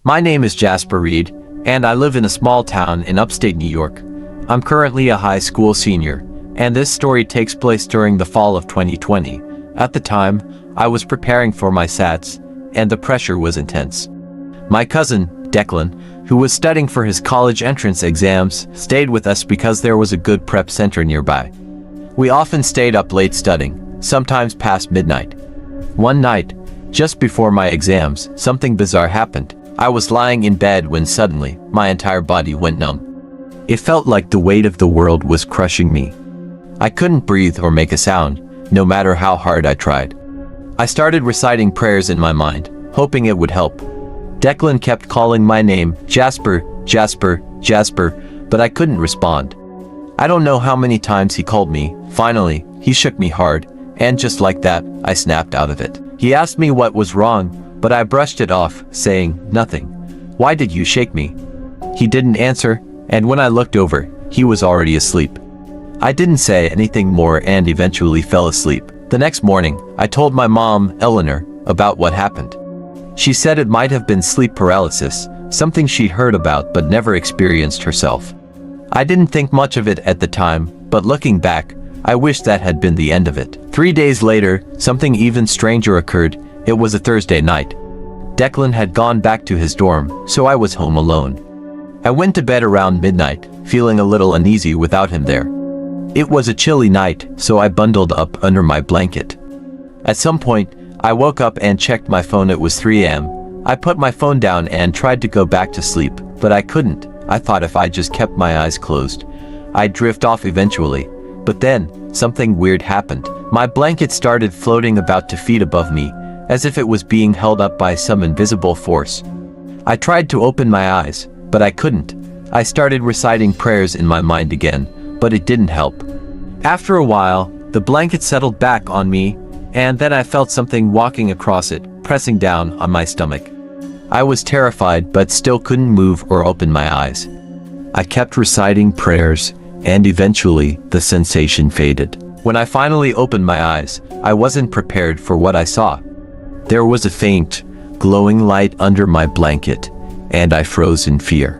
My name is Jasper Reed, and I live in a small town in upstate New York. I'm currently a high school senior, and this story takes place during the fall of 2020. At the time, I was preparing for my SATs, and the pressure was intense. My cousin, Declan, who was studying for his college entrance exams, stayed with us because there was a good prep center nearby. We often stayed up late studying, sometimes past midnight. One night, just before my exams, something bizarre happened. I was lying in bed when suddenly, my entire body went numb. It felt like the weight of the world was crushing me. I couldn't breathe or make a sound, no matter how hard I tried. I started reciting prayers in my mind, hoping it would help. Declan kept calling my name, Jasper, Jasper, Jasper, but I couldn't respond. I don't know how many times he called me. Finally, he shook me hard, and just like that, I snapped out of it. He asked me what was wrong, but I brushed it off, saying, "Nothing. Why did you shake me?" He didn't answer, and when I looked over, he was already asleep. I didn't say anything more and eventually fell asleep. The next morning, I told my mom, Eleanor, about what happened. She said it might have been sleep paralysis, something she'd heard about but never experienced herself. I didn't think much of it at the time, but looking back, I wish that had been the end of it. 3 days later, something even stranger occurred. It was a Thursday night. Declan had gone back to his dorm, so I was home alone. I went to bed around midnight, feeling a little uneasy without him there. It was a chilly night, so I bundled up under my blanket. At some point, I woke up and checked my phone. It was 3 a.m. I put my phone down and tried to go back to sleep, but I couldn't. I thought if I just kept my eyes closed, I'd drift off eventually. But then, something weird happened. My blanket started floating about 2 feet above me, as if it was being held up by some invisible force. I tried to open my eyes, but I couldn't. I started reciting prayers in my mind again, but it didn't help. After a while, the blanket settled back on me, and then I felt something walking across it, pressing down on my stomach. I was terrified but still couldn't move or open my eyes. I kept reciting prayers, and eventually, the sensation faded. When I finally opened my eyes, I wasn't prepared for what I saw. There was a faint, glowing light under my blanket, and I froze in fear.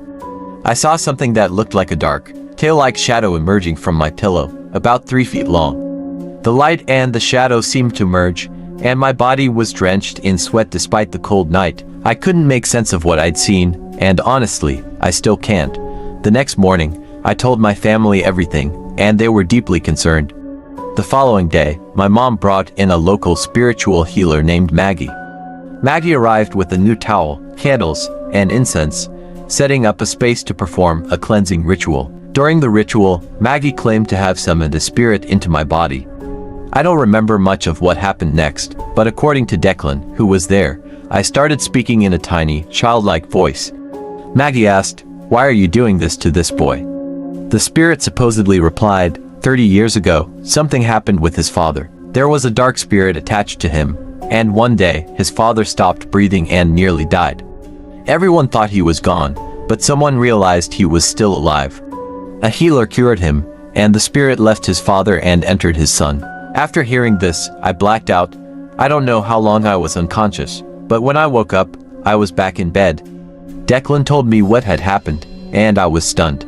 I saw something that looked like a dark, tail-like shadow emerging from my pillow, about 3 feet long. The light and the shadow seemed to merge, and my body was drenched in sweat despite the cold night. I couldn't make sense of what I'd seen, and honestly, I still can't. The next morning, I told my family everything, and they were deeply concerned. The following day, my mom brought in a local spiritual healer named Maggie. Maggie arrived with a new towel, candles, and incense, setting up a space to perform a cleansing ritual. During the ritual, Maggie claimed to have summoned a spirit into my body. I don't remember much of what happened next, but according to Declan, who was there, I started speaking in a tiny, childlike voice. Maggie asked, "Why are you doing this to this boy?" The spirit supposedly replied, 30 years ago, something happened with his father. There was a dark spirit attached to him, and one day, his father stopped breathing and nearly died. Everyone thought he was gone, but someone realized he was still alive. A healer cured him, and the spirit left his father and entered his son. After hearing this, I blacked out. I don't know how long I was unconscious, but when I woke up, I was back in bed. Declan told me what had happened, and I was stunned.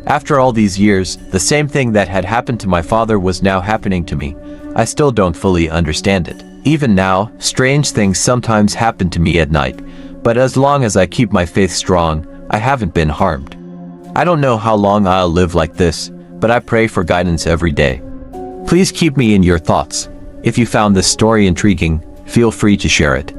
After all these years, the same thing that had happened to my father was now happening to me. I still don't fully understand it. Even now, strange things sometimes happen to me at night, but as long as I keep my faith strong, I haven't been harmed. I don't know how long I'll live like this, but I pray for guidance every day. Please keep me in your thoughts. If you found this story intriguing, feel free to share it.